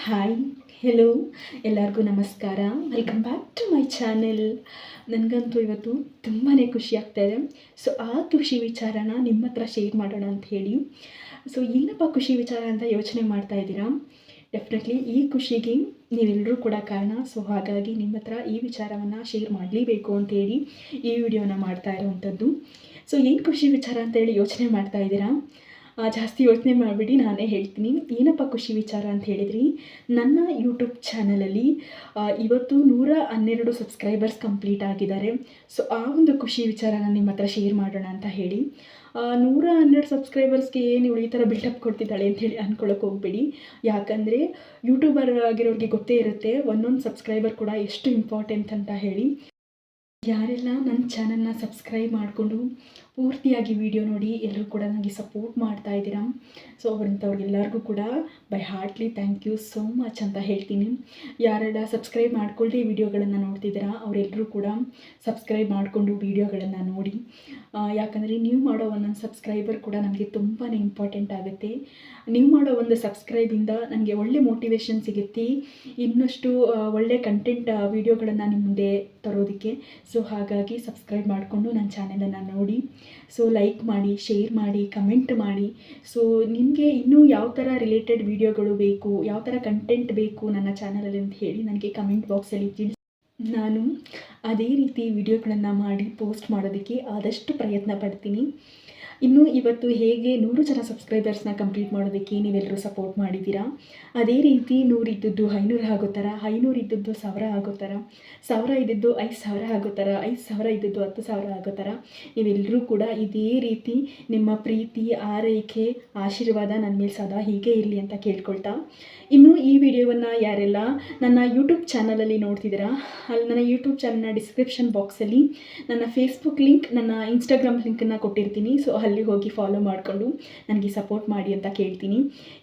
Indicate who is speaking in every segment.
Speaker 1: Hi, hello, ಎಲ್ಲರಿಗೂ ನಮಸ್ಕಾರ. Welcome back to my channel. ನನಗಂತೂ ಇವತ್ತು ತುಂಬಾ ಖುಷಿ ಆಗ್ತಾಯಿದೆ. ಸೊ ಆ ಖುಷಿ ವಿಚಾರನ ನಿಮ್ಮ ಹತ್ರ ಶೇರ್ ಮಾಡೋಣ ಅಂತ ಹೇಳಿ. ಸೊ ಏನಪ್ಪ ಖುಷಿ ವಿಚಾರ ಅಂತ ಯೋಚನೆ ಮಾಡ್ತಾ ಇದ್ದೀರಾ? ಡೆಫಿನೆಟ್ಲಿ ಈ ಖುಷಿಗೆ ನೀವೆಲ್ಲರೂ ಕೂಡ ಕಾರಣ. ಸೊ ಹಾಗಾಗಿ ನಿಮ್ಮ ಹತ್ರ ಈ ವಿಚಾರವನ್ನು ಶೇರ್ ಮಾಡಲೇಬೇಕು ಅಂತೇಳಿ ಈ ವಿಡಿಯೋನ ಮಾಡ್ತಾ ಇರೋವಂಥದ್ದು. ಸೊ ಏನು ಖುಷಿ ವಿಚಾರ ಅಂತೇಳಿ ಯೋಚನೆ ಮಾಡ್ತಾ ಇದ್ದೀರಾ? ಜಾಸ್ತಿ ಯೋಚನೆ ಮಾಡಿಬಿಡಿ, ನಾನೇ ಹೇಳ್ತೀನಿ. ಏನಪ್ಪ ಖುಷಿ ವಿಚಾರ ಅಂತ ಹೇಳಿದ್ರಿ, ನನ್ನ ಯೂಟ್ಯೂಬ್ ಚಾನಲಲ್ಲಿ ಇವತ್ತು 112 ಸಬ್ಸ್ಕ್ರೈಬರ್ಸ್ ಕಂಪ್ಲೀಟ್ ಆಗಿದ್ದಾರೆ. ಸೊ ಆ ಒಂದು ಖುಷಿ ವಿಚಾರನ ನಿಮ್ಮ ಹತ್ರ ಶೇರ್ ಮಾಡೋಣ ಅಂತ ಹೇಳಿ. 112 ಸಬ್ಸ್ಕ್ರೈಬರ್ಸ್ಗೆ ನೀವು ಈ ಥರ ಬಿಲ್ಡಪ್ ಕೊಡ್ತಿದ್ದಾಳೆ ಅಂಥೇಳಿ ಅಂದ್ಕೊಳ್ಳೋಕೆ ಹೋಗ್ಬೇಡಿ. ಯಾಕಂದರೆ ಯೂಟ್ಯೂಬರ್ ಆಗಿರೋರಿಗೆ ಗೊತ್ತೇ ಇರುತ್ತೆ ಒಂದೊಂದು ಸಬ್ಸ್ಕ್ರೈಬರ್ ಕೂಡ ಎಷ್ಟು ಇಂಪಾರ್ಟೆಂಟ್ ಅಂತ ಹೇಳಿ. ಯಾರೆಲ್ಲ ನನ್ನ ಚಾನಲ್ನ ಸಬ್ಸ್ಕ್ರೈಬ್ ಮಾಡಿಕೊಂಡು ಪೂರ್ತಿಯಾಗಿ ವಿಡಿಯೋ ನೋಡಿ ಎಲ್ಲರೂ ಕೂಡ ನನಗೆ ಸಪೋರ್ಟ್ ಮಾಡ್ತಾ ಇದ್ದೀರಾ. ಸೊ ಅವರಂಥವ್ರಿಗೆಲ್ಲರಿಗೂ ಕೂಡ by heartly thank you so much ಅಂತ ಹೇಳ್ತೀನಿ. ಯಾರೆಲ್ಲ ಸಬ್ಸ್ಕ್ರೈಬ್ ಮಾಡ್ಕೊಳ್ಳಿ ವಿಡಿಯೋಗಳನ್ನು ನೋಡ್ತಿದ್ದೀರಾ ಅವರೆಲ್ಲರೂ ಕೂಡ ಸಬ್ಸ್ಕ್ರೈಬ್ ಮಾಡಿಕೊಂಡು ವಿಡಿಯೋಗಳನ್ನು ನೋಡಿ. ಯಾಕಂದರೆ ನೀವು ಮಾಡೋ ಒಂದೊಂದು ಸಬ್ಸ್ಕ್ರೈಬರ್ ಕೂಡ ನಮಗೆ ತುಂಬಾ ಇಂಪಾರ್ಟೆಂಟ್ ಆಗುತ್ತೆ. ನೀವು ಮಾಡೋ ಒಂದು ಸಬ್ಸ್ಕ್ರೈಬಿಂದ ನನಗೆ ಒಳ್ಳೆ ಮೋಟಿವೇಶನ್ ಸಿಗುತ್ತೆ, ಇನ್ನಷ್ಟು ಒಳ್ಳೆ ಕಂಟೆಂಟ್ ವಿಡಿಯೋಗಳನ್ನು ನಿಮ್ಮ ಮುಂದೆ ತರೋದಕ್ಕೆ. ಸೊ ಹಾಗಾಗಿ ಸಬ್ಸ್ಕ್ರೈಬ್ ಮಾಡಿಕೊಂಡು ನನ್ನ ಚಾನೆಲನ್ನು ನೋಡಿ. ಸೊ ಲೈಕ್ ಮಾಡಿ, ಶೇರ್ ಮಾಡಿ, ಕಮೆಂಟ್ ಮಾಡಿ. ಸೊ ನಿಮಗೆ ಇನ್ನೂ ಯಾವ ಥರ ರಿಲೇಟೆಡ್ ವಿಡಿಯೋಗಳು ಬೇಕು, ಯಾವ ಥರ ಕಂಟೆಂಟ್ ಬೇಕು ನನ್ನ ಚಾನಲಲ್ಲಿ ಅಂತ ಹೇಳಿ ನನಗೆ ಕಮೆಂಟ್ ಬಾಕ್ಸಲ್ಲಿ ತಿಳಿಸಿ. ನಾನು ಅದೇ ರೀತಿ ವಿಡಿಯೋಗಳನ್ನು ಮಾಡಿ ಪೋಸ್ಟ್ ಮಾಡೋದಕ್ಕೆ ಆದಷ್ಟು ಪ್ರಯತ್ನ ಪಡ್ತೀನಿ. ಇನ್ನು ಇವತ್ತು ಹೇಗೆ 100 ಜನ ಸಬ್ಸ್ಕ್ರೈಬರ್ಸ್ನ ಕಂಪ್ಲೀಟ್ ಮಾಡೋದಕ್ಕೆ ನೀವೆಲ್ಲರೂ ಸಪೋರ್ಟ್ ಮಾಡಿದ್ದೀರಾ, ಅದೇ ರೀತಿ 100 ಇದ್ದದ್ದು 500 ಆಗೋ ಥರ, 500 ಇದ್ದದ್ದು 1000 ಆಗೋ ಥರ, 1000 ಇದ್ದದ್ದು 5000 ಆಗೋ ಥರ, 5000 ಇದ್ದದ್ದು 10,000 ಆಗೋ ಥರ ನೀವೆಲ್ಲರೂ ಕೂಡ ಇದೇ ರೀತಿ ನಿಮ್ಮ ಪ್ರೀತಿ, ಆರೈಕೆ, ಆಶೀರ್ವಾದ ನನ್ನ ಮೇಲೆ ಸದಾ ಹೀಗೆ ಇರಲಿ ಅಂತ ಕೇಳ್ಕೊಳ್ತಾ, ಇನ್ನು ಈ ವಿಡಿಯೋವನ್ನು ಯಾರೆಲ್ಲ ನನ್ನ ಯೂಟ್ಯೂಬ್ ಚಾನಲಲ್ಲಿ ನೋಡ್ತಿದ್ದೀರಾ, ಅಲ್ಲಿ ನನ್ನ ಯೂಟ್ಯೂಬ್ ಚಾನಲ್ನ ಡಿಸ್ಕ್ರಿಪ್ಷನ್ ಬಾಕ್ಸಲ್ಲಿ ನನ್ನ ಫೇಸ್ಬುಕ್ ಲಿಂಕ್, ನನ್ನ ಇನ್ಸ್ಟಾಗ್ರಾಮ್ ಲಿಂಕನ್ನು ಕೊಟ್ಟಿರ್ತೀನಿ. ಸೊ ಅಲ್ಲಿ ಹೋಗಿ ಫಾಲೋ ಮಾಡಿಕೊಂಡು ನನಗೆ ಸಪೋರ್ಟ್ ಮಾಡಿ ಅಂತ ಕೇಳ್ತೀನಿ.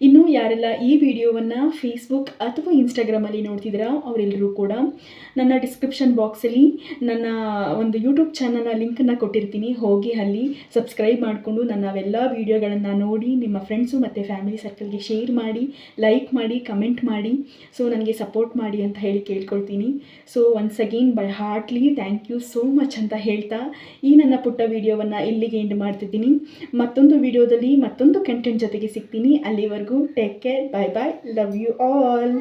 Speaker 1: ಇನ್ನು ಯಾರೆಲ್ಲ ಈ ವಿಡಿಯೋವನ್ನು ಫೇಸ್ಬುಕ್ ಅಥವಾ ಇನ್ಸ್ಟಾಗ್ರಾಮಲ್ಲಿ ನೋಡ್ತಿದ್ದೀರಾ ಅವರೆಲ್ಲರೂ ಕೂಡ ನನ್ನ ಡಿಸ್ಕ್ರಿಪ್ಷನ್ ಬಾಕ್ಸಲ್ಲಿ ನನ್ನ ಒಂದು ಯೂಟ್ಯೂಬ್ ಚಾನಲ್ನ ಲಿಂಕನ್ನು ಕೊಟ್ಟಿರ್ತೀನಿ. ಹೋಗಿ ಅಲ್ಲಿ ಸಬ್ಸ್ಕ್ರೈಬ್ ಮಾಡಿಕೊಂಡು ನನ್ನವೆಲ್ಲ ವೀಡಿಯೋಗಳನ್ನು ನೋಡಿ ನಿಮ್ಮ ಫ್ರೆಂಡ್ಸು ಮತ್ತು ಫ್ಯಾಮಿಲಿ ಸರ್ಕಲ್ಗೆ ಶೇರ್ ಮಾಡಿ, ಲೈಕ್ ಮಾಡಿ, ಕಮೆಂಟ್ ಮಾಡಿ. ಸೊ ನನಗೆ ಸಪೋರ್ಟ್ ಮಾಡಿ ಅಂತ ಹೇಳಿ ಕೇಳ್ಕೊಳ್ತೀನಿ. So once again by heartly thank you so much ಅಂತ ಹೇಳ್ತಾ ಈ ನನ್ನ ಪುಟ್ಟ ವಿಡಿಯೋವನ್ನು ಇಲ್ಲಿಗೆ ಎಂಡ್ ಮಾಡ್ತಿದ್ದೀನಿ. ಮತ್ತೊಂದು ವಿಡಿಯೋದಲ್ಲಿ ಮತ್ತೊಂದು ಕಂಟೆಂಟ್ ಜೊತೆಗೆ ಸಿಗ್ತೀನಿ. ಅಲ್ಲಿವರೆಗೂ take care, bye bye, love you all.